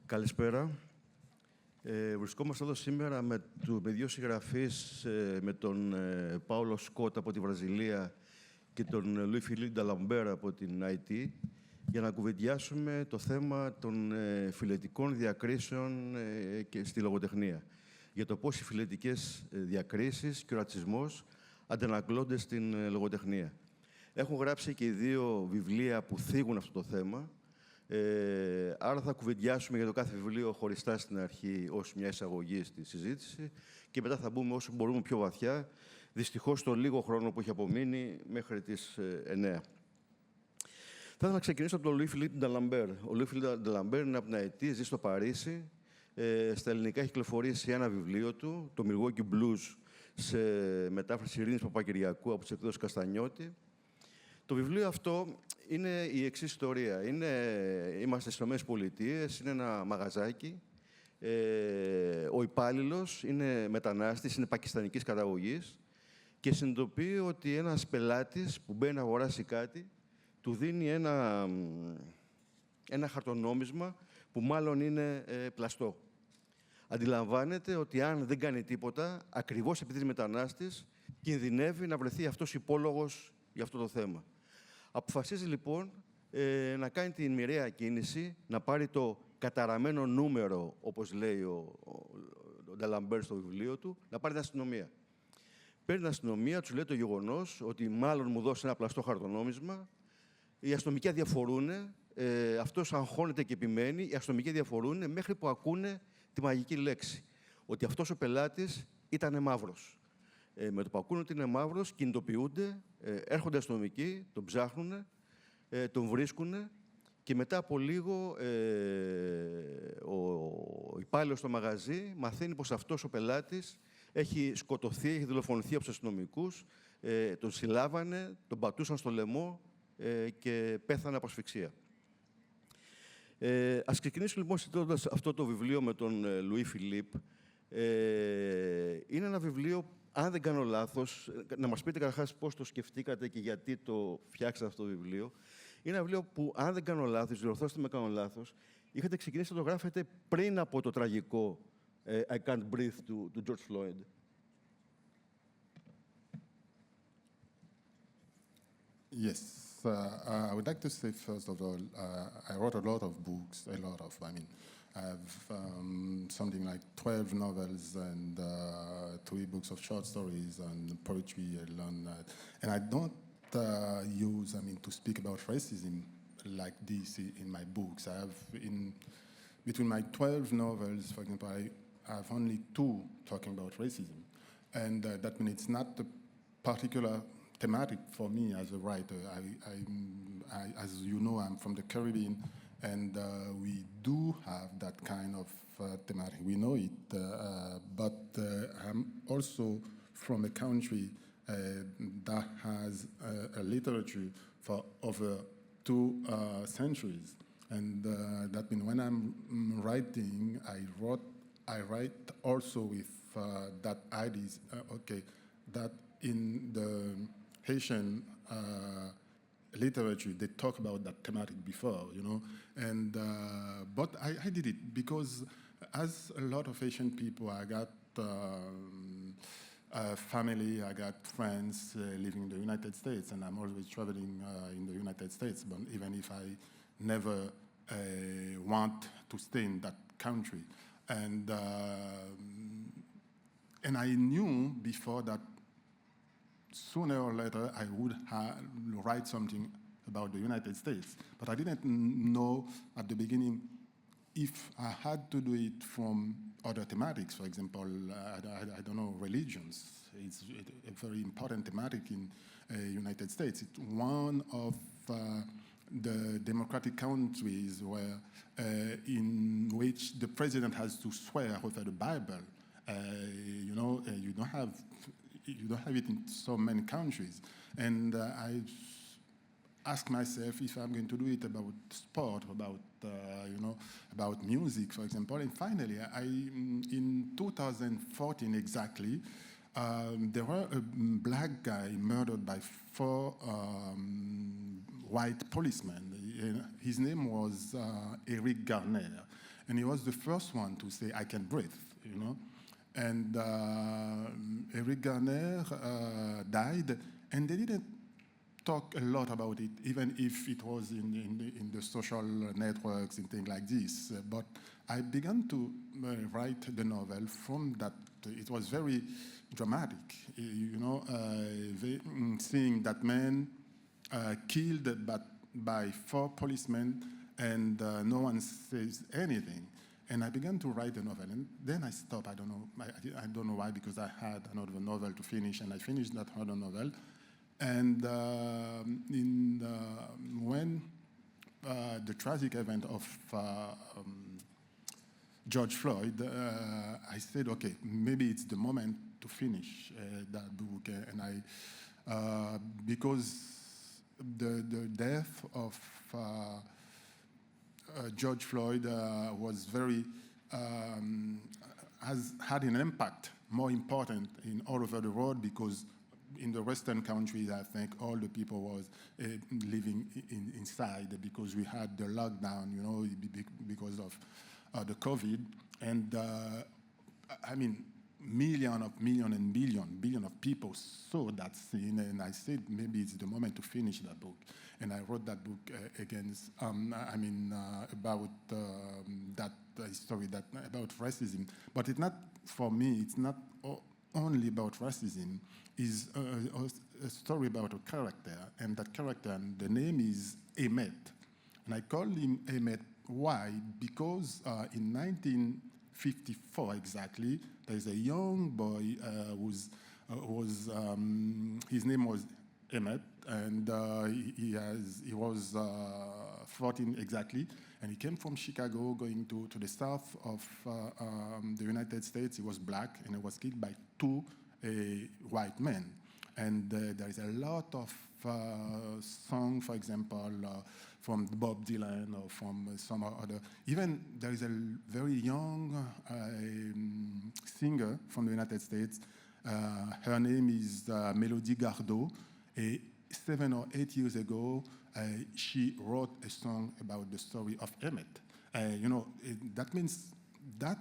Καλησπέρα. Βρισκόμαστε εδώ σήμερα με δύο συγγραφείς, με τον Πάουλο Σκοτ από τη Βραζιλία και τον Λουί-Φιλίπ Νταλαμπέρ από την Αϊτή, για να κουβεντιάσουμε το θέμα των φυλετικών διακρίσεων και στη λογοτεχνία. Για το πώς οι φυλετικές διακρίσεις και ο ρατσισμός αντανακλώνται στην λογοτεχνία. Έχουν γράψει και οι δύο βιβλία που θίγουν αυτό το θέμα. Άρα θα κουβεντιάσουμε για το κάθε βιβλίο χωριστά στην αρχή ως μια εισαγωγή στη συζήτηση και μετά θα μπούμε όσο μπορούμε πιο βαθιά, δυστυχώς το λίγο χρόνο που έχει απομείνει μέχρι τις 9. Θα ήθελα να ξεκινήσω από τον Λουί-Φιλίπ Νταλαμπέρ. Ο Λουί-Φιλίπ Νταλαμπέρ είναι από την Αϊτή, ζει στο Παρίσι. Στα ελληνικά έχει κυκλοφορήσει ένα βιβλίο του, το Μιλγουόκι μπλουζ, σε μετάφραση Ειρήνης Παπακυριακού από τις εκδόσεις Καστανιώτη. Το βιβλίο αυτό είναι η εξής ιστορία. Είμαστε στις ΗΠΑ, είναι ένα μαγαζάκι. Ο υπάλληλος είναι μετανάστης, είναι πακιστανικής καταγωγής και συνειδητοποιεί ότι ένας πελάτης που μπαίνει να αγοράσει κάτι του δίνει ένα χαρτονόμισμα που μάλλον είναι πλαστό. Αντιλαμβάνεται ότι αν δεν κάνει τίποτα, ακριβώς επειδή είναι μετανάστης, κινδυνεύει να βρεθεί αυτός υπόλογος για αυτό το θέμα. Αποφασίζει λοιπόν να κάνει την μοιραία κίνηση, να πάρει το καταραμένο νούμερο, όπως λέει ο Νταλαμπέρ στο βιβλίο του, να πάρει την αστυνομία. Παίρνει την αστυνομία, τους λέει το γεγονός ότι μάλλον μου δώσει ένα πλαστό χαρτονόμισμα. Οι αστυνομικοί αδιαφορούν, αυτός αγχώνεται και επιμένει, οι αστυνομικοί αδιαφορούν μέχρι που ακούνε τη μαγική λέξη, ότι αυτός ο πελάτης ήταν μαύρος. Με το που ακούνε ότι είναι μαύρος, κινητοποιούνται, έρχονται αστυνομικοί, τον ψάχνουν, τον βρίσκουν και μετά από λίγο ο υπάλληλος στο μαγαζί μαθαίνει πως αυτός ο πελάτης έχει σκοτωθεί, έχει δολοφονηθεί από τους αστυνομικούς, τον συλλάβανε, τον πατούσαν στο λαιμό και πέθανε από ασφυξία. Ας ξεκινήσουμε λοιπόν συζητώντας αυτό το βιβλίο με τον Λουί-Φιλίπ. Είναι ένα βιβλίο, αν δεν κάνω λάθος, να μας πείτε καταρχάς πώς το σκεφτήκατε και γιατί το φτιάξατε αυτό το βιβλίο. Είναι ένα βιβλίο που, αν δεν κάνω λάθος, διορθώστε με κάνω λάθος, είχατε ξεκινήσει να το γράφετε πριν από το τραγικό I Can't Breathe του George Floyd. Yes. I would like to say, first of all, I wrote a lot of books, I have something like 12 novels and 3 books of short stories and poetry and I don't to speak about racism like this in my books. I have, between my 12 novels, for example, I have only 2 talking about racism. And that means it's not a particular thematic for me as a writer. As you know, I'm from the Caribbean, and we do have that kind of thematic. We know it, but I'm also from a country that has a literature for over 2 centuries. And that means when I'm writing, I write also with that idea, that in the Haitian literature, they talk about that thematic before, and but I did it because, as a lot of Haitian people, I got family, I got friends living in the United States, and I'm always traveling in the United States, but even if I never want to stay in that country. And I knew before that sooner or later I would write something about the United States. But I didn't know at the beginning if I had to do it from other thematics. For example, I don't know, religions. It's a very important thematic in United States. It's one of the democratic countries where, in which the president has to swear over the Bible. You don't have it in so many countries. And I ask myself if I'm going to do it about sport, about music, for example. And finally, in 2014 exactly, there were a black guy murdered by 4 white policemen. his name was Eric Garner, and he was the first one to say, "I can breathe," you know. And Eric Garner died, and they didn't talk a lot about it, even if it was in the social networks and things like this. But I began to write the novel from that. It was very dramatic, you know, seeing that man killed by 4 policemen, and no one says anything. And I began to write the novel, and then I stopped. I don't know why, because I had another novel to finish, and I finished that other novel. And when the tragic event of George Floyd, I said, okay, maybe it's the moment to finish that book. And because the death of George Floyd was very, has had an impact more important in all over the world, because in the Western countries, I think all the people was living inside, because we had the lockdown, you know, because of the COVID. And I mean, billion of people saw that scene, and I said maybe it's the moment to finish that book. And I wrote that book about that story about racism. But it's not, for me, it's not only about racism. It's a story about a character, and that character, and the name is Emmett. And I call him Emmett. Why? Because in 1954 exactly, there's a young boy his name was Emmett, and he was 14 exactly, and he came from Chicago going to the south of the United States. He was black, and he was killed by 2 white men. And there is a lot of songs, for example, from Bob Dylan or from some other. Even there is a very young singer from the United States. Her name is Melody Gardot. 7 or 8 years ago, she wrote a song about the story of Emmett. You know, that means that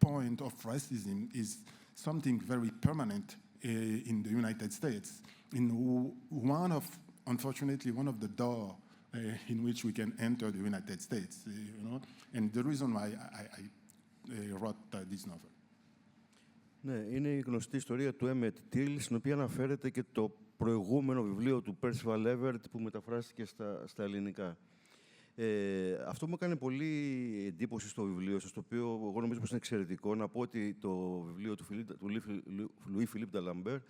point of racism is something very permanent in the United States. Unfortunately, one of the doors in which we can enter the United States, you know, and the reason why I wrote this novel. Ναι, είναι η γνωστή ιστορία του Emmett Till, στην οποία αναφέρεται και το προηγούμενο βιβλίο του Percival Everett που μεταφράστηκε στα ελληνικά. Αυτό μου έκανε πολύ εντύπωση στο βιβλίο σας, το οποίο εγώ νομίζω πως είναι εξαιρετικό. Να πω ότι το βιβλίο του Louis-Φιλίπ Νταλαμπέρ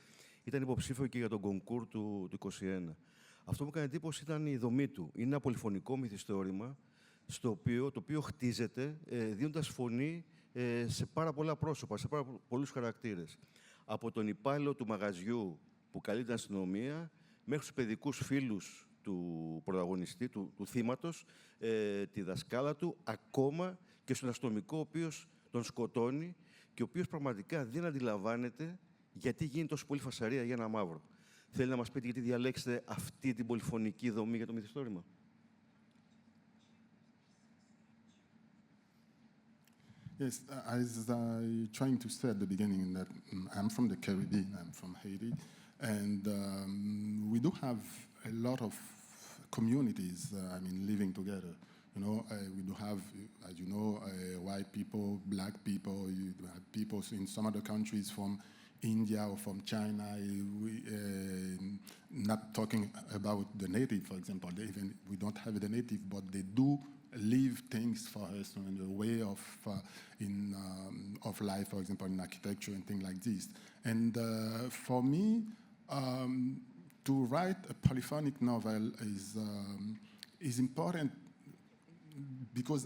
ήταν υποψήφιο και για τον Goncourt του 2021. Αυτό που έκανε εντύπωση ήταν η δομή του. Είναι ένα πολυφωνικό μυθιστόρημα, το οποίο χτίζεται δίνοντας φωνή σε πάρα πολλά πρόσωπα, σε πάρα πολλούς χαρακτήρες. Από τον υπάλληλο του μαγαζιού που καλεί την αστυνομία, μέχρι τους παιδικούς φίλους του πρωταγωνιστή, του θύματος, τη δασκάλα του, ακόμα και στον αστυνομικό ο οποίος τον σκοτώνει και ο οποίος πραγματικά δεν αντιλαμβάνεται γιατί γίνει τόσο πολύ φασαρία για ένα μαύρο. Θέλει να μας πείτε γιατί διαλέξετε αυτή την πολυφωνική δομή για το μυθιστόρημα? Yes, as I trying to say at the beginning that I'm from the Caribbean, I'm from Haiti, and we do have a lot of communities, living together. You know, we do have, as you know, white people, black people. You have people in some other countries from India or from China. Not talking about the native, for example. We don't have the native, but they do leave things for us in the way of life, for example, in architecture and things like this. And for me, to write a polyphonic novel is important because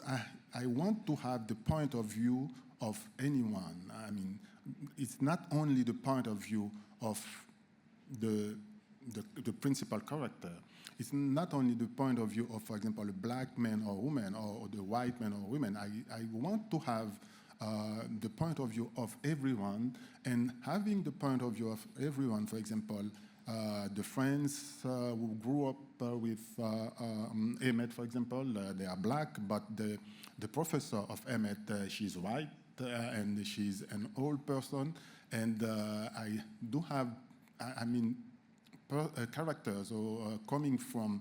I want to have the point of view of anyone. I mean, it's not only the point of view of the principal character. It's not only the point of view of, for example, a black man or woman or the white man or woman. I want to have the point of view of everyone, and having the point of view of everyone, for example, the friends who grew up with Emmett, for example. They are black, but the professor of Emmett, she's white, and she's an old person. And I do have, characters coming from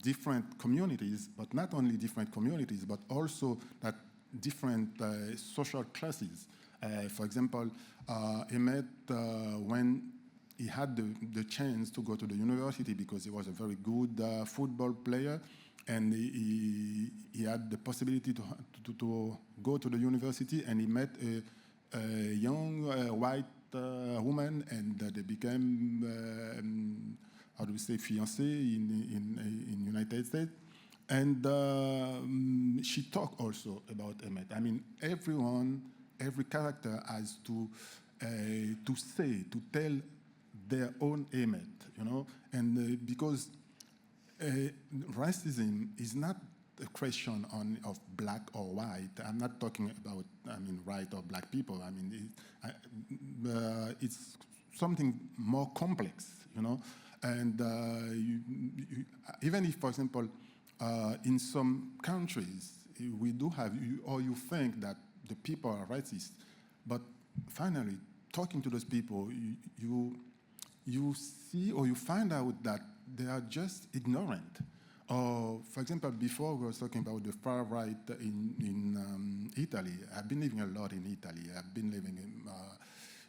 different communities, but not only different communities, but also that different social classes. For example, Emmett, when he had the chance to go to the university because he was a very good football player, and he had the possibility to go to the university, and he met a young white woman, and they became, how do we say, fiancés in United States. And she talked also about Emmett. I mean, every character has to say, to tell their own Emmett, you know, and because racism is not a question of black or white. I'm not talking about, white or black people. I mean, it's something more complex, you know, and even if, for example, in some countries we do have, or you think that the people are racist, but finally, talking to those people, you see or you find out that they are just ignorant. Or, for example, before we were talking about the far right in Italy. I've been living a lot in Italy. I've been living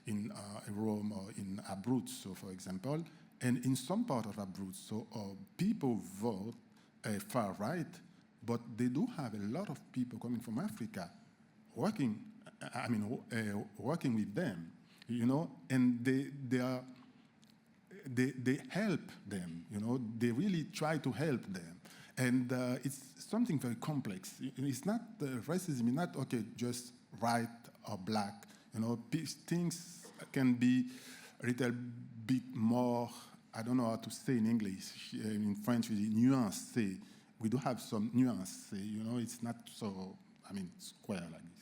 in Rome or in Abruzzo, for example. And in some part of Abruzzo, people vote far right, but they do have a lot of people coming from Africa working with them, you know, and they help them, you know, they really try to help them. And it's something very complex. It's not, racism is not, okay, just white or black, you know, things can be a little bit more, I don't know how to say in English, in French, nuancé. We do have some nuance, you know, it's not so, square like this.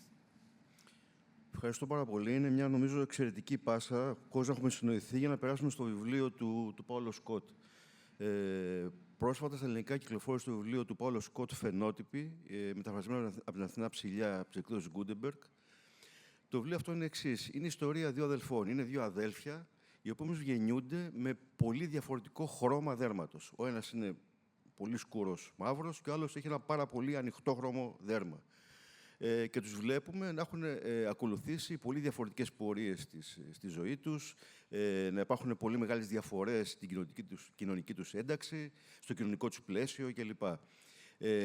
Ευχαριστώ πάρα πολύ. Είναι μια, νομίζω, εξαιρετική πάσα. Πώς να έχουμε συνοηθεί για να περάσουμε στο βιβλίο του Πάουλο Σκοτ. Πρόσφατα στα ελληνικά κυκλοφόρησε το βιβλίο του Πάουλο Σκοτ «Φαινότυποι», μεταφρασμένο από την Αθηνά Ψηλιά, από τις εκδόσεις Γκούντεμπεργκ. Το βιβλίο αυτό είναι εξής. Είναι η ιστορία δύο αδελφών. Είναι δύο αδέλφια, οι οποίοι όμως γεννιούνται με πολύ διαφορετικό χρώμα δέρματος. Ο ένας είναι πολύ σκούρος μαύρος και ο άλλος έχει ένα πάρα πολύ ανοιχτόχρωμο δέρμα. Και τους βλέπουμε να έχουν ακολουθήσει πολύ διαφορετικές πορείες στη ζωή τους, να υπάρχουν πολύ μεγάλες διαφορές στην κοινωνική τους ένταξη, στο κοινωνικό τους πλαίσιο κλπ.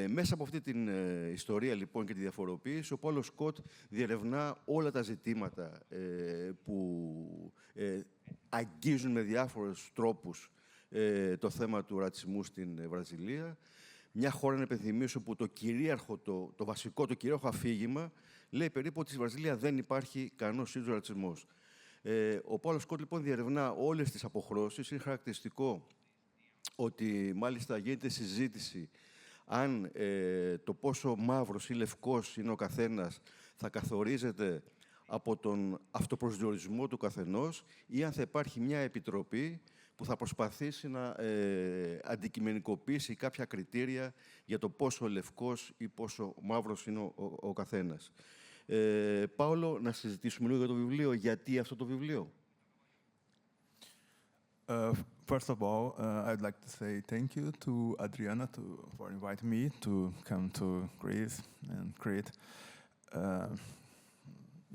Μέσα από αυτή την ιστορία λοιπόν και τη διαφοροποίηση, ο Πάουλο Σκοτ διερευνά όλα τα ζητήματα που αγγίζουν με διάφορους τρόπους το θέμα του ρατσισμού στην Βραζιλία. Μια χώρα, να επενθυμίσω, που το κυρίαρχο αφήγημα λέει περίπου ότι στη Βραζιλία δεν υπάρχει κανένας είδους ρατσισμός. Ο Πάουλο Σκοτ λοιπόν διερευνά όλες τις αποχρώσεις. Είναι χαρακτηριστικό ότι μάλιστα γίνεται συζήτηση αν το πόσο μαύρος ή λευκός είναι ο καθένας θα καθορίζεται από τον αυτοπροσδιορισμό του καθενός ή αν θα υπάρχει μια επιτροπή που θα προσπαθήσει να αντικειμενικοποιήσει κάποια κριτήρια για το πόσο λευκός ή πόσο μαύρος είναι ο καθένας. Πάολο, να συζητήσουμε λίγο για το βιβλίο. Γιατί αυτό το βιβλίο? First of all, I'd like to say thank you to Adriana for inviting me to come to Greece and create.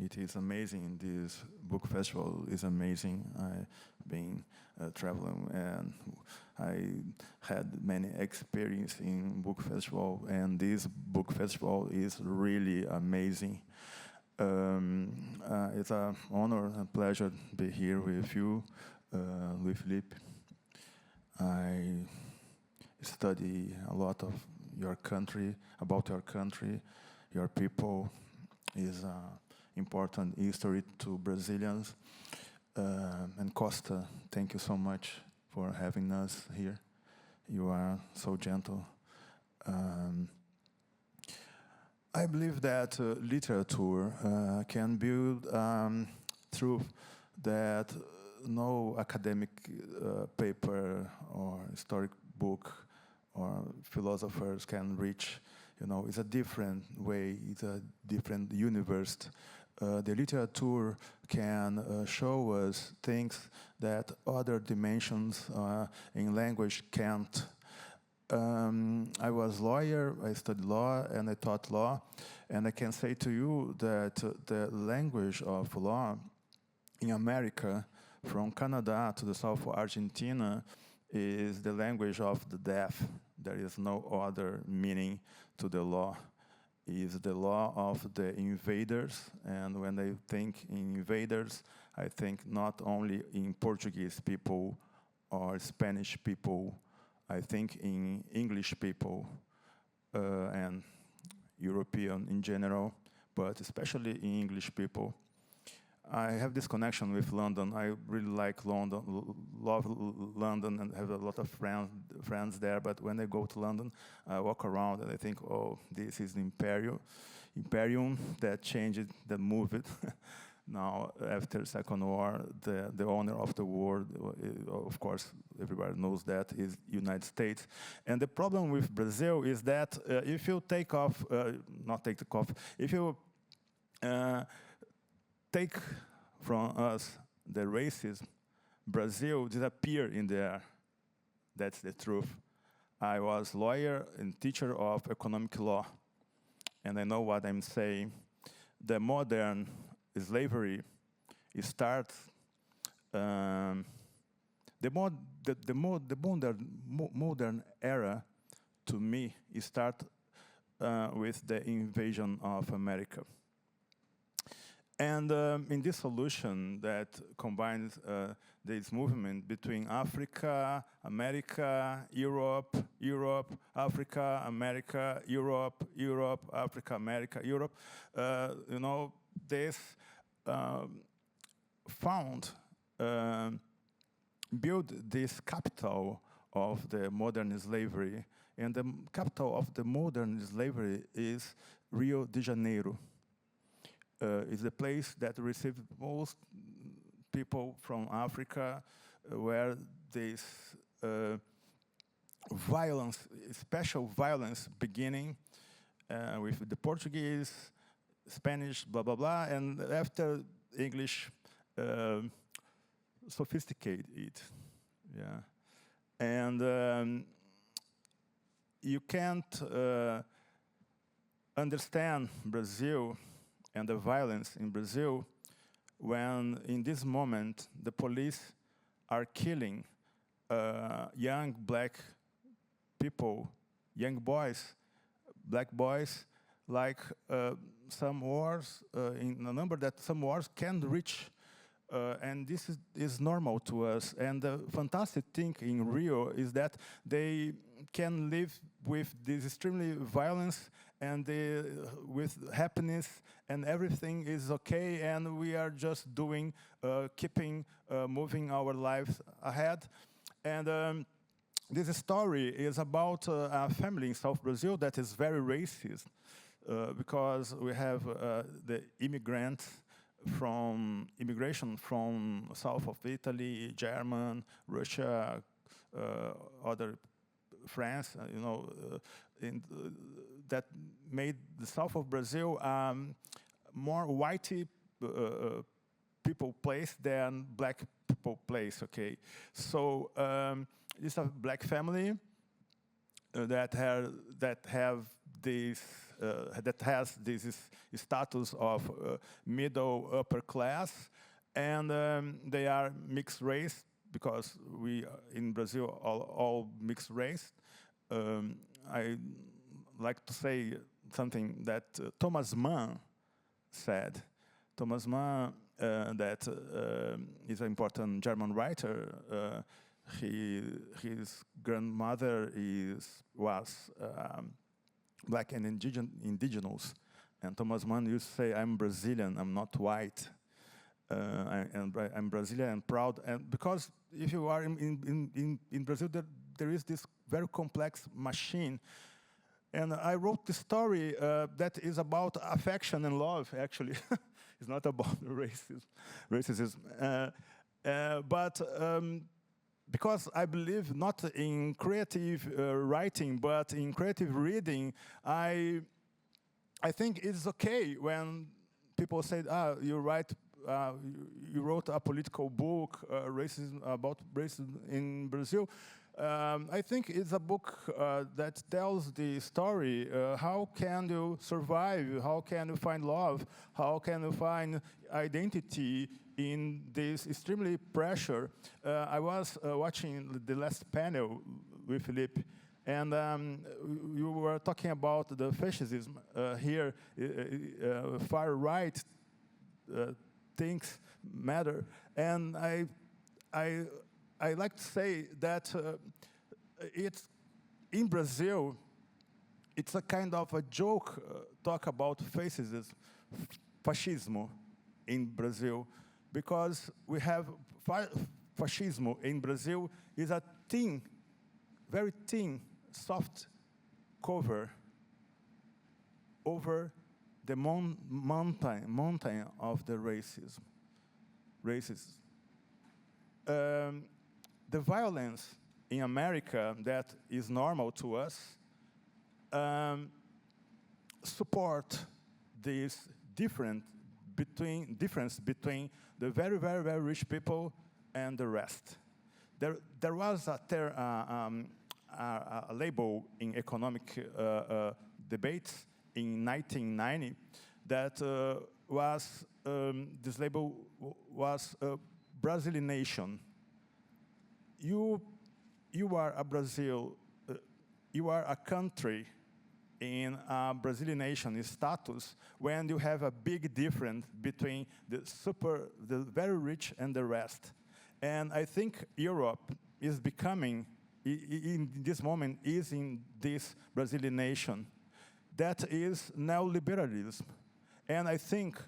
It is amazing. This book festival is amazing. I've been traveling and I had many experience in book festival, and this book festival is really amazing. It's an honor and pleasure to be here with you, Louis-Philippe. I study a lot of your country, about your country, your people. Is important history to Brazilians. And Costa, thank you so much for having us here. You are so gentle. I believe that literature can build truth that no academic paper or historic book or philosophers can reach. It's a different way, it's a different universe. The literature can show us things that other dimensions in language can't. I was a lawyer, I studied law, and I taught law, and I can say to you that the language of law in America, from Canada to the south of Argentina, is the language of the deaf. There is no other meaning to the law. Is the law of the invaders, and when I think in invaders, I think not only in Portuguese people or Spanish people, I think in English people and European in general, but especially in English people. I have this connection with London. I really like London, love London, and have a lot of friends there. But when I go to London, I walk around and I think, oh, this is the Imperium that changed, that moved. Now, after the Second War, the owner of the world, of course, everybody knows that, is United States. And the problem with Brazil is that if you take off, if you take from us the racism, Brazil disappear in the air. That's the truth. I was lawyer and teacher of economic law, and I know what I'm saying. The modern slavery starts. The modern era, to me, start with the invasion of America. And in this solution that combines this movement between Africa, America, Europe, Africa, America, Europe, Africa, America, Europe, this build this capital of the modern slavery. And the capital of the modern slavery is Rio de Janeiro. Is the place that received most people from Africa, where this violence, special violence, beginning with the Portuguese, Spanish, blah, blah, blah, and after English sophisticate it. Yeah. And you can't understand Brazil and the violence in Brazil when, in this moment, the police are killing young black people, young boys, black boys, like some wars, in a number that some wars can reach. And this is normal to us. And the fantastic thing in Rio is that they can live with this extremely violence and with happiness, and everything is okay, and we are just doing, keeping moving our lives ahead. And this story is about a family in South Brazil that is very racist, because we have the immigration from south of Italy, German, Russia, other France, that made the south of Brazil more white people place than black people place. Okay, so it's a black family that has this status of middle upper class, and they are mixed race, because we in Brazil all mixed race. I like to say something that Thomas Mann said. Thomas Mann, that is an important German writer. His grandmother was black and indigenous, and Thomas Mann used to say, "I'm Brazilian, I'm not white." I'm Brazilian and proud, and because if you are in Brazil, there is this very complex machine. And I wrote this story that is about affection and love, actually. It's not about racism. But because I believe not in creative writing, but in creative reading, I think it's okay when people say, you wrote a political book, about racism in Brazil. I think it's a book that tells the story. How can you survive? How can you find love? How can you find identity in this extremely pressure? I was watching the last panel with Philippe, and you were talking about the fascism here, far right things matter, and I like to say that it's in Brazil, it's a kind of a joke talk about fascismo in Brazil, because we have fascismo in Brazil is a thin, very thin, soft cover over the mountain of the racism. The violence in America that is normal to us support this difference between the very, very, very rich people and the rest. There was a label in economic debates in 1990 that this label was Brazilianation. You are a Brazil, you are a country in a Brazilianation status when you have a big difference between the very rich and the rest. And I think Europe is becoming, in this moment, is in this Brazilianation. That is neoliberalism. And I think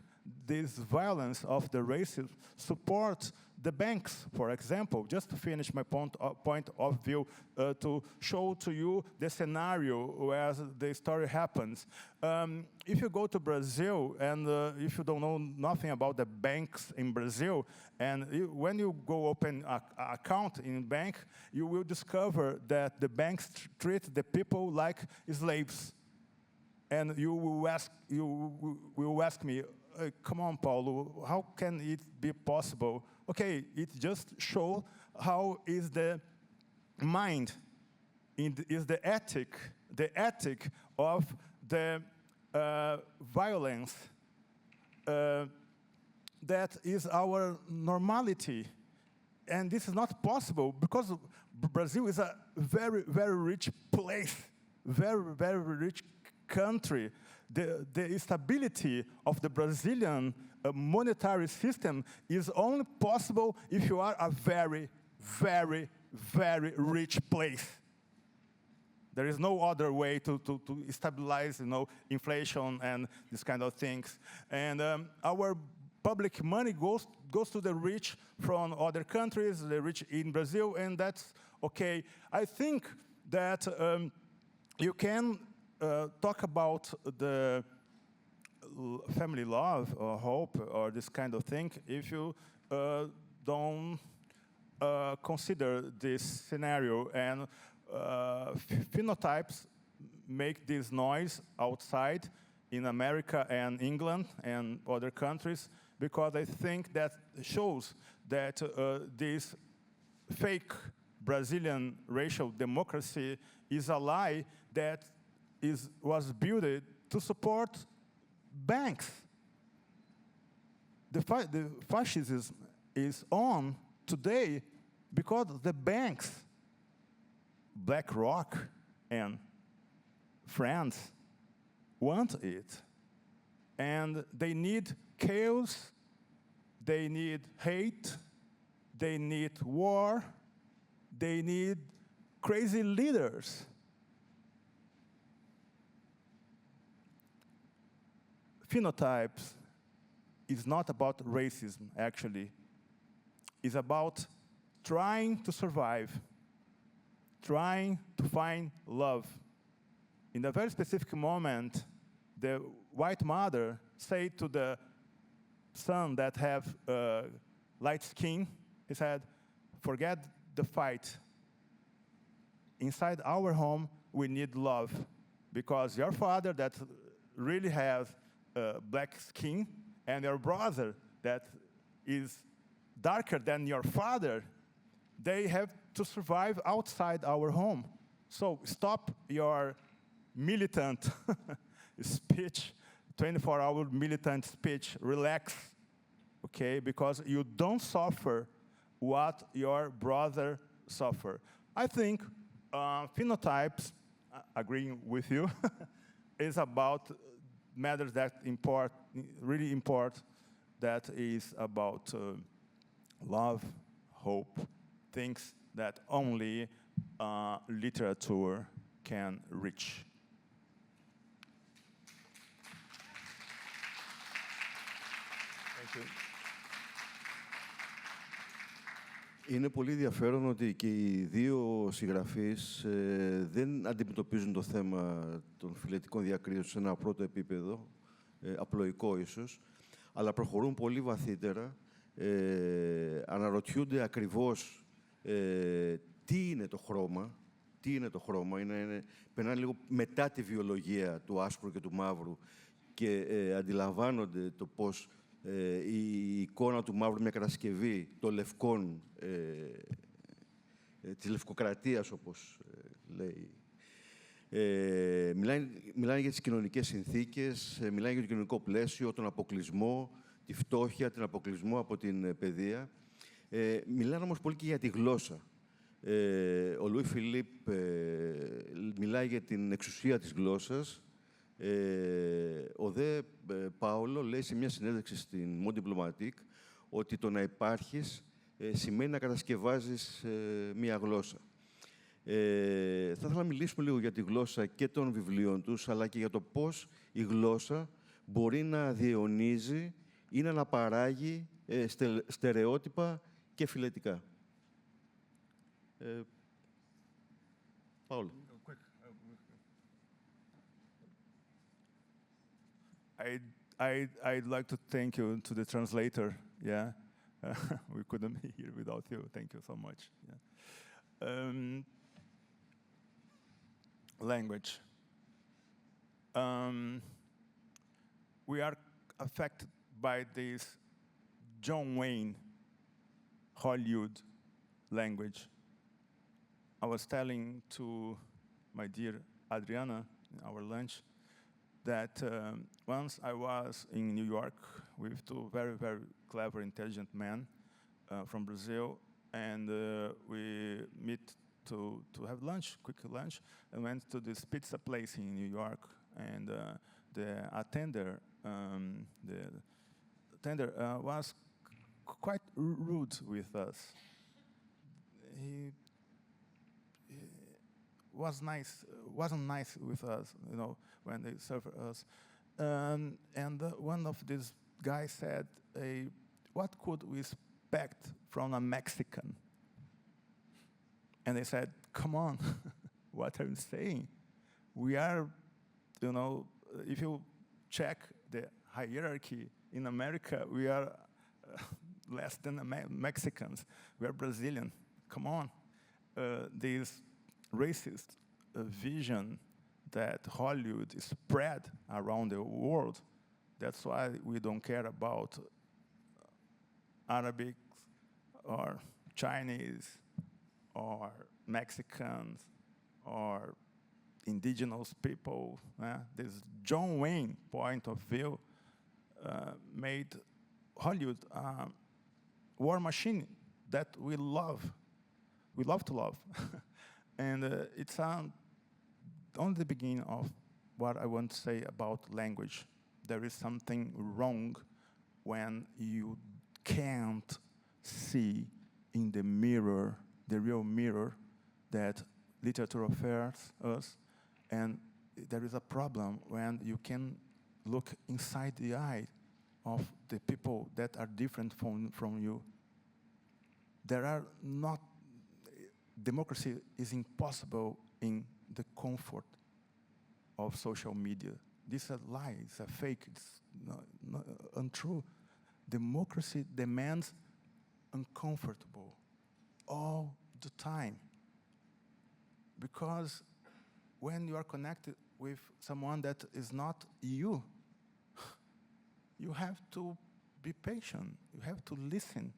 this violence of the racism supports the banks, for example, just to finish my point of view, to show to you the scenario where the story happens. If you go to Brazil, and if you don't know nothing about the banks in Brazil, and when you go open an account in bank, you will discover that the banks treat the people like slaves. And you will ask me, come on, Paulo, how can it be possible? Okay, it just shows how is the mind, is the ethic of the violence that is our normality. And this is not possible because Brazil is a very, very rich place, very, very rich country. The stability of the Brazilian monetary system is only possible if you are a very, very, very rich place. There is no other way to stabilize, inflation and this kind of things. And our public money goes to the rich from other countries, the rich in Brazil, and that's okay. I think that you can talk about the family love or hope or this kind of thing if you don't consider this scenario. And phenotypes make this noise outside in America and England and other countries, because I think that shows that this fake Brazilian racial democracy is a lie that was built to support banks. The fascism is on today because the banks, BlackRock and friends, want it. And they need chaos, they need hate, they need war, they need crazy leaders. Phenotypes is not about racism, actually. It's about trying to survive, trying to find love. In a very specific moment, the white mother said to the son that have light skin, he said, forget the fight. Inside our home, we need love, because your father that really has black skin and your brother that is darker than your father, they have to survive outside our home. So stop your militant speech, 24-hour militant speech, relax, okay? Because you don't suffer what your brother suffer. I think phenotypes, agreeing with you, is about matters that import, really import, that is about love, hope, things that only literature can reach. Thank you. Είναι πολύ ενδιαφέρον ότι και οι δύο συγγραφείς δεν αντιμετωπίζουν το θέμα των φυλετικών διακρίσεων σε ένα πρώτο επίπεδο, απλοϊκό ίσως, αλλά προχωρούν πολύ βαθύτερα, αναρωτιούνται ακριβώς τι είναι το χρώμα, περνάνε λίγο μετά τη βιολογία του άσπρου και του μαύρου και αντιλαμβάνονται το πώς η εικόνα του μαύρου, μια κατασκευή των λευκών, της λευκοκρατίας, όπως λέει. Μιλάνε για τις κοινωνικές συνθήκες, μιλάνε για το κοινωνικό πλαίσιο, τον αποκλεισμό, τη φτώχεια, τον αποκλεισμό από την παιδεία. Μιλάνε όμως πολύ και για τη γλώσσα. Ο Λουί-Φιλίπ μιλάει για την εξουσία της γλώσσας. Ο δε Πάολο λέει σε μια συνέντευξη στην Monde Diplomatique ότι το να υπάρχεις σημαίνει να κατασκευάζεις μια γλώσσα. Θα ήθελα να μιλήσουμε λίγο για τη γλώσσα και των βιβλίων τους, αλλά και για το πώς η γλώσσα μπορεί να διαιωνίζει ή να παράγει στερεότυπα και φυλετικά. Πάουλο. I'd like to thank you to the translator. Yeah, we couldn't be here without you. Thank you so much. Yeah. Language. We are affected by this John Wayne Hollywood language. I was telling to my dear Adriana in our lunch that once I was in New York with two very, very clever, intelligent men from Brazil, and we meet to have lunch, quick lunch, and went to this pizza place in New York, and the attender was quite rude with us. He wasn't nice with us, you know, when they served us. And one of these guys said, what could we expect from a Mexican? And they said, come on, what are you saying? We are, you know, if you check the hierarchy in America, we are less than Mexicans. We are Brazilian. Come on. This racist vision that Hollywood is spread around the world, that's why we don't care about Arabic or Chinese or Mexicans or indigenous people. This John Wayne point of view made Hollywood a war machine that we love. We love to love. And it's only the beginning of what I want to say about language. There is something wrong when you can't see in the mirror, the real mirror, that literature offers us, and there is a problem when you can look inside the eye of the people that are different from you. There are not, democracy is impossible in the comfort of social media. This is a lie, it's a fake, it's not untrue. Democracy demands uncomfortable all the time. Because when you are connected with someone that is not you, you have to be patient, you have to listen.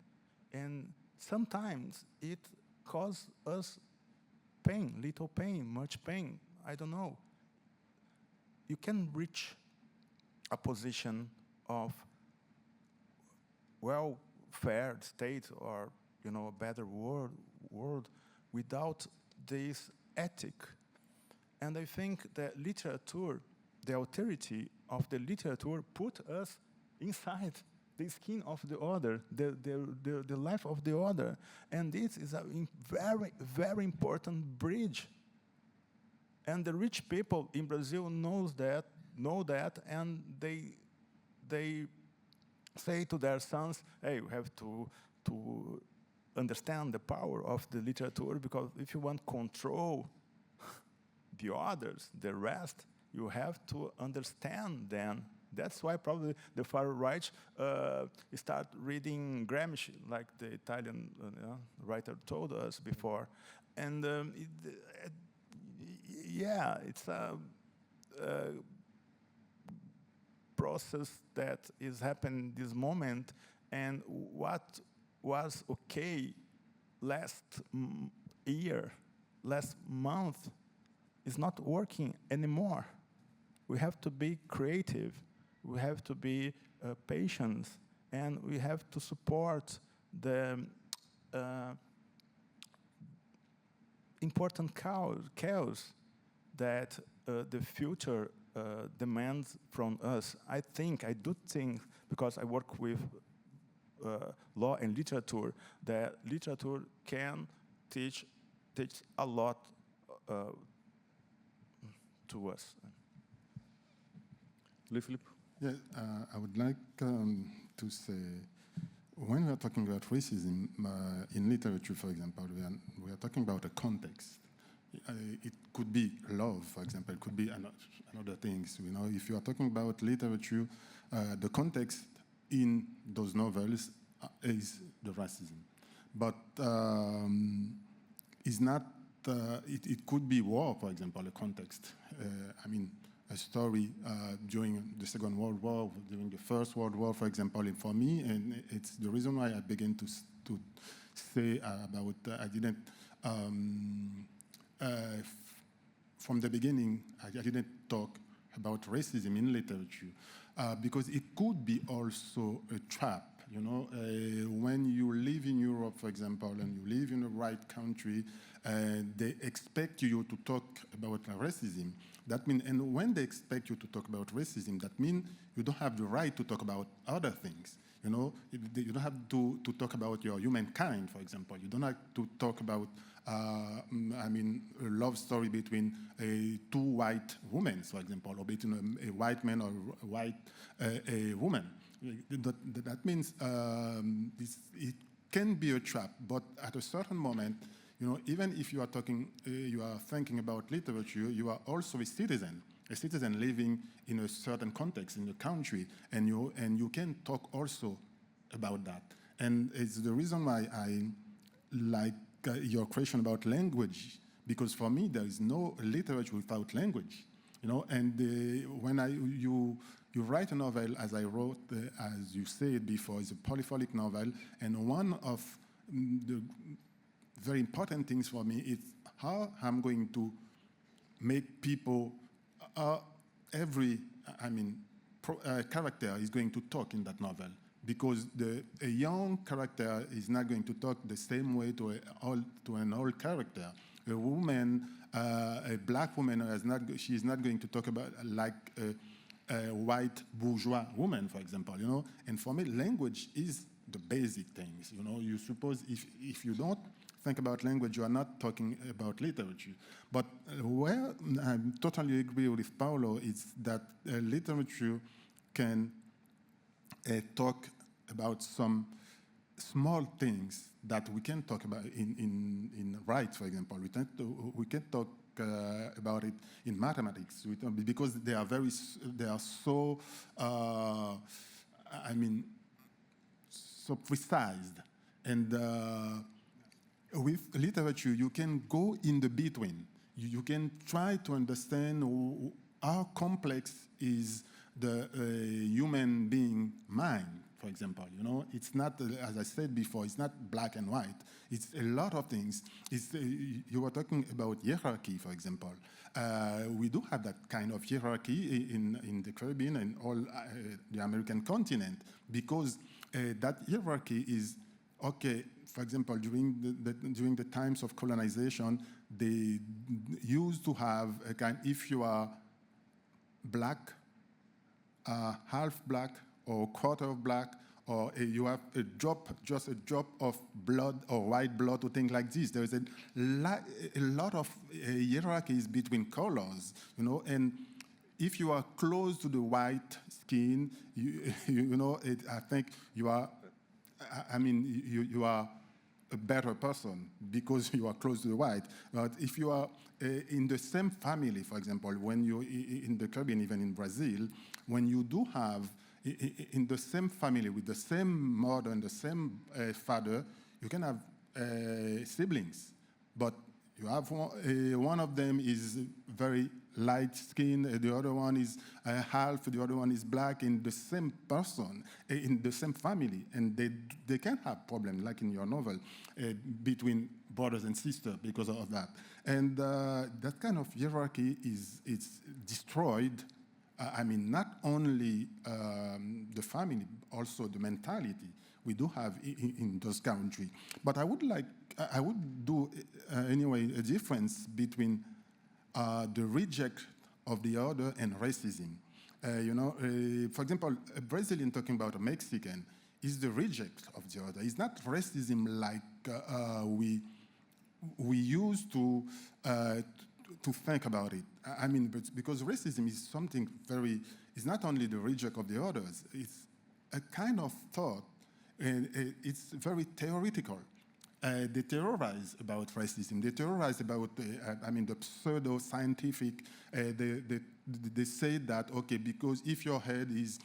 And sometimes it causes us pain, little pain, much pain, I don't know. You can reach a position of welfare state or, a better world without this ethic. And I think that literature, the authority of the literature put us inside the skin of the other, the life of the other. And this is a very, very important bridge. And the rich people in Brazil know that, and they say to their sons, hey, you have to understand the power of the literature, because if you want control the others, the rest, you have to understand them. That's why probably the far right start reading Gramsci, like the Italian writer told us before. And it's a process that is happening this moment, and what was okay last year, last month, is not working anymore. We have to be creative, we have to be patient, and we have to support the important cause that the future demands from us. I do think, because I work with law and literature, that literature can teach a lot to us. Louis-Philippe? Yeah, I would like to say, when we are talking about racism in literature, for example, we are talking about a context. It could be love, for example. It could be another things. If you are talking about literature, the context in those novels is the racism, but it's not. It could be war, for example, a context. A story during the Second World War, during the First World War, for example. And for me, and it's the reason why I began to say about I didn't. From the beginning, I didn't talk about racism in literature because it could be also a trap. When you live in Europe, for example, and you live in the right country, they expect you to talk about racism. That means, and when they expect you to talk about racism, that means you don't have the right to talk about other things. You don't have to talk about your humankind, for example. You don't have to talk about, a love story between two white women, for example, or between a white man or a white woman. That means it can be a trap, but at a certain moment, even if you are thinking about literature, you are also a citizen living in a certain context in the country, and you can talk also about that. And it's the reason why I like your question about language, because for me there is no literature without language, And when you write a novel, as I wrote, as you said before, it's a polyphonic novel, and one of the very important things for me is how I'm going to make people, every character is going to talk in that novel, because a young character is not going to talk the same way to an old character. A woman, a black woman, she is not going to talk about like a white bourgeois woman, for example. And for me, language is the basic things. You suppose if you don't think about language, you are not talking about literature. But where I totally agree with Paulo is that literature can talk about some small things that we can talk about in rights, for example. We can talk about it in mathematics, because they are so so precise, and with literature, you can go in the between. You can try to understand how complex is the human being mind, for example. You know, it's not, as I said before, it's not black and white. It's a lot of things. You were talking about hierarchy, for example. We do have that kind of hierarchy in the Caribbean and all the American continent, because that hierarchy is, okay, for example, during the times of colonization, they used to have a kind, if you are black, half black, or quarter of black, or you have just a drop of blood or white blood or things like this. There is a lot of hierarchies between colors, you know, and if you are close to the white skin, you know, I think you are, you are a better person because you are close to the white. But if you are in the same family, for example, when you're in the Caribbean, even in Brazil, when you do have in the same family with the same mother and the same father, you can have siblings, but you have one of them is very light skinned, the other one is half, the other one is black, in the same person, in the same family, and they can have problems, like in your novel, between brothers and sisters because of that. And that kind of hierarchy it's destroyed. Not only the family, also the mentality we do have in those countries. But I would do anyway a difference between the reject of the other and racism. For example, a Brazilian talking about a Mexican is the reject of the other. It's not racism like we used to think about it. Because racism is something it's not only the reject of the others, it's a kind of thought, and it's very theoretical. They terrorize about racism. They terrorize about, the pseudo-scientific. They say that, okay, because if your head is,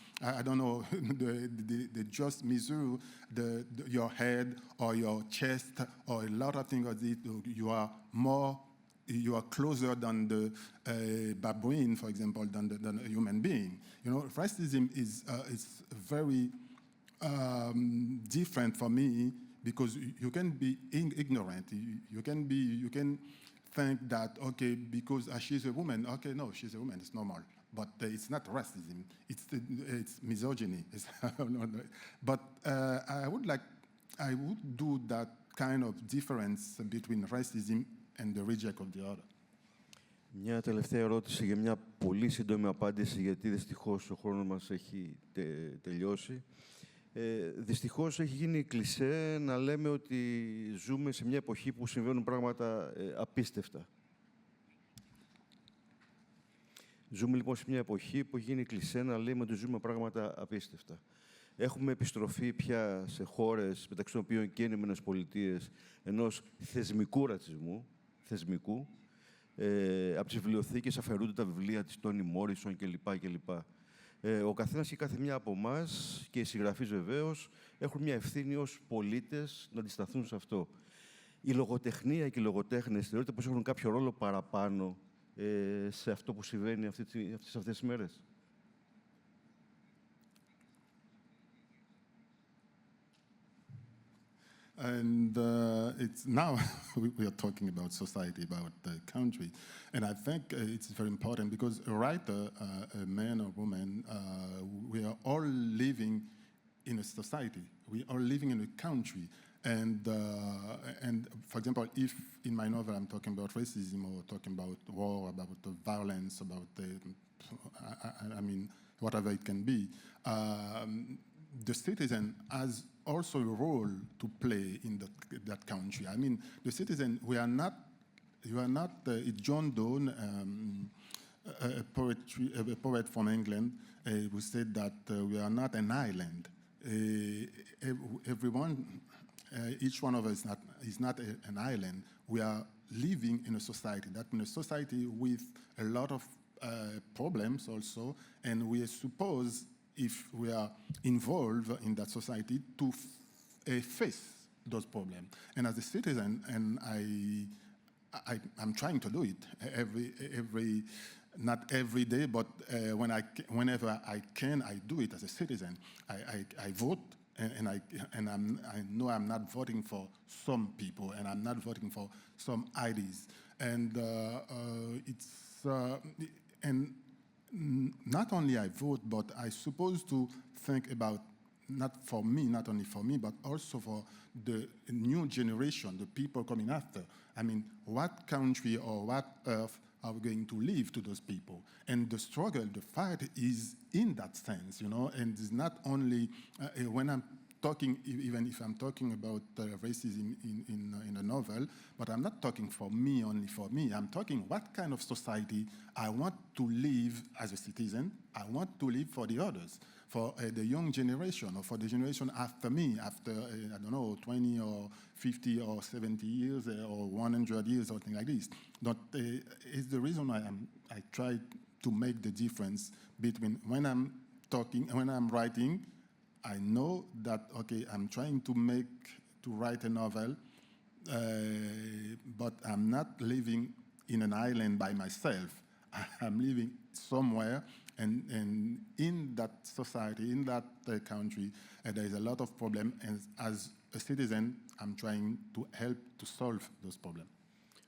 they just measure your head or your chest or a lot of things, you are closer than the baboon, for example, than a human being. You know, racism is very different for me, because you can be ignorant. You can think that, okay, because she's a woman, okay, no, she's a woman, it's normal. But it's not racism, it's misogyny. But I would do that kind of difference between racism and the reject of the other. Μια τελευταία ερώτηση για μια πολύ σύντομη απάντηση, γιατί δυστυχώς ο χρόνος μας έχει τελειώσει. Δυστυχώς έχει γίνει κλισέ να λέμε ότι ζούμε σε μια εποχή που συμβαίνουν πράγματα απίστευτα. Ζούμε λοιπόν σε μια εποχή που έχει γίνει κλισέ να λέμε ότι ζούμε πράγματα απίστευτα. Έχουμε επιστροφή πια σε χώρες, μεταξύ των οποίων και οι Ηνωμένες Πολιτείες, ενός θεσμικού ρατσισμού, θεσμικού. Από τις βιβλιοθήκες αφαιρούνται τα βιβλία της Τόνι Μόρισον κλπ. Ο καθένας και κάθε μια από εμάς, και οι συγγραφείς βεβαίως, έχουν μια ευθύνη ως πολίτες να αντισταθούν σε αυτό. Η λογοτεχνία και οι λογοτέχνες θεωρείται πως έχουν κάποιο ρόλο παραπάνω σε αυτό που συμβαίνει αυτές τις μέρες. And it's now we are talking about society, about the country, and I think it's very important because a writer, a man or woman, we are all living in a society. We are living in a country, and for example, if in my novel I'm talking about racism or talking about war, about the violence, about whatever it can be, the citizen has also a role to play in that country. I mean, the citizen, you are not John Donne, a poet from England, who said that we are not an island. Each one of us is not an island. We are living in a society. That in a society with a lot of problems also, and we are supposed, if we are involved in that society, to face those problems. And as a citizen, and I'm trying to do it every not every day, but whenever I can, I do it as a citizen. I vote, and I know I'm not voting for some people, and I'm not voting for some ideas. And and not only I vote, but I supposed to think about, not only for me, but also for the new generation, the people coming after. I mean, what country or what earth are we going to leave to those people? And the struggle, the fight is in that sense, you know, and it's not only when I'm talking, even if I'm talking about racism in a novel, but I'm not talking for me, only for me. I'm talking what kind of society I want to live as a citizen. I want to live for the others, for the young generation, or for the generation after me, after, I don't know, 20 or 50 or 70 years or 100 years, something like this. But it's the reason why I try to make the difference between when I'm talking and when I'm writing. I know that, okay, I'm trying to write a novel, but I'm not living in an island by myself. I'm living somewhere, and in that society, in that country, there is a lot of problems, and as a citizen, I'm trying to help to solve those problems.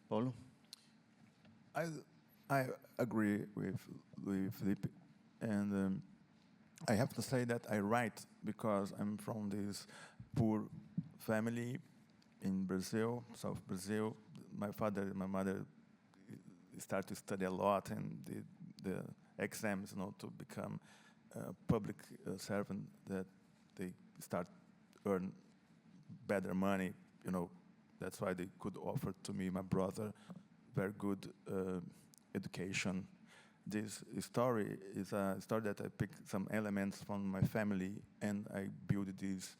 Paulo? I agree with Louis-Philippe, and I have to say that I write because I'm from this poor family in Brazil, South Brazil. My father and my mother started to study a lot and did the exams, you know, to become a public servant, that they start earn better money, you know. That's why they could offer to me, my brother, very good education. This story is a story that I picked some elements from my family, and I built this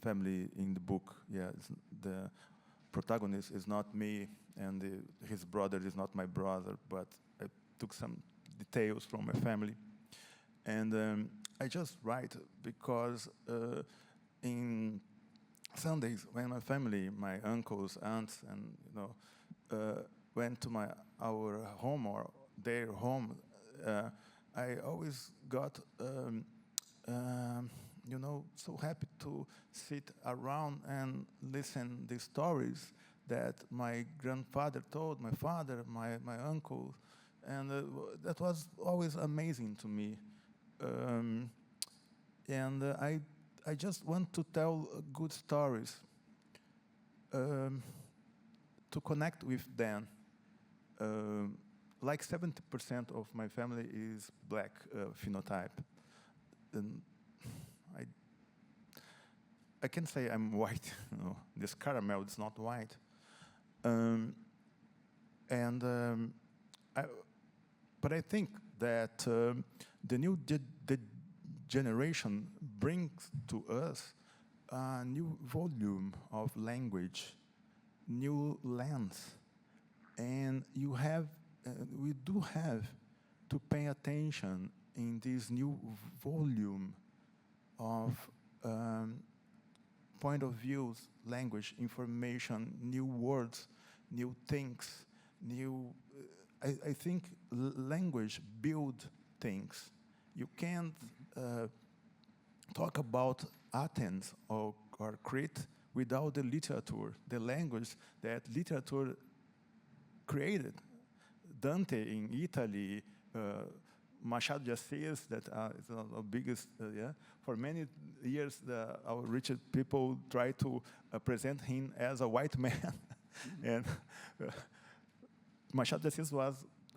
family in the book. Yeah, the protagonist is not me, and his brother is not my brother, but I took some details from my family. And I just write because in Sundays, when my family, my uncles, aunts, and went to our home or their home, I always got, so happy to sit around and listen the stories that my grandfather told, my father, my uncle, and that was always amazing to me. I just want to tell good stories to connect with them. Like 70% of my family is black phenotype. And I can say I'm white. This caramel is not white. But I think that the new generation brings to us a new volume of language, new lens, and we do have to pay attention in this new volume of point of views, language, information, new words, new things, new. I think language builds things. You can't talk about Athens or Crete without the literature, the language that literature created. Dante in Italy, Machado de Assis, that is the biggest, For many years, our rich people tried to present him as a white man. And Machado de Assis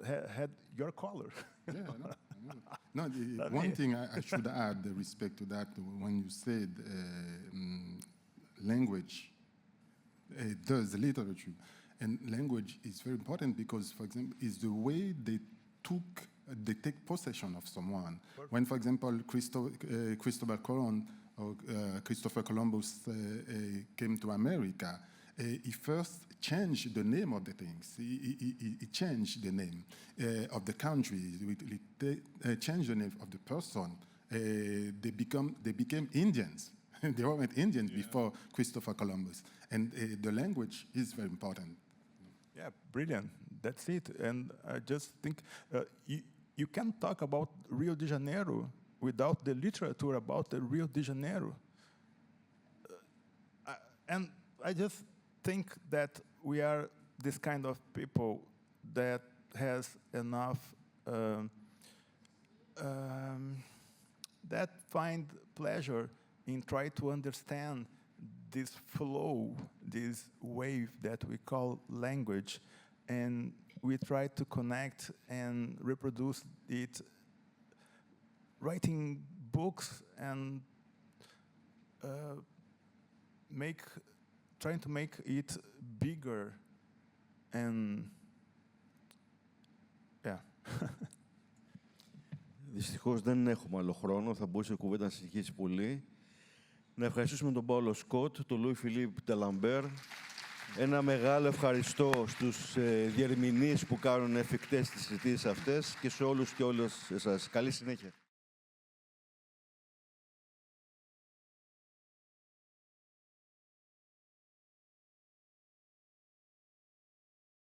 had your color. Yeah, no, one thing I should add with respect to that, when you said language does literature, and language is very important because, for example, is the way they take possession of someone. When, for example, Christopher Columbus came to America, he first changed the name of the things. He changed the name of the country. He changed the name of the person. They became Indians. They were met Indians before Christopher Columbus. And the language is very important. Yeah, brilliant. That's it. And I just think you can't talk about Rio de Janeiro without the literature about the Rio de Janeiro. And I just think that we are this kind of people that has enough, that find pleasure in try to understand this flow, this wave that we call language, and we try to connect and reproduce it, writing books and trying to make it bigger and yeah. Δυστυχώς δεν έχουμε άλλο χρόνο, θα μπορούσε η κουβέντα να συνεχίσει πολύ. Να ευχαριστήσουμε τον Πάουλο Σκοτ, τον Λουί-Φιλίπ Νταλαμπέρ. Ένα μεγάλο ευχαριστώ στους διερμηνείς που κάνουν εφικτές τις συζητήσεις αυτές και σε όλους και όλες εσάς. Καλή συνέχεια.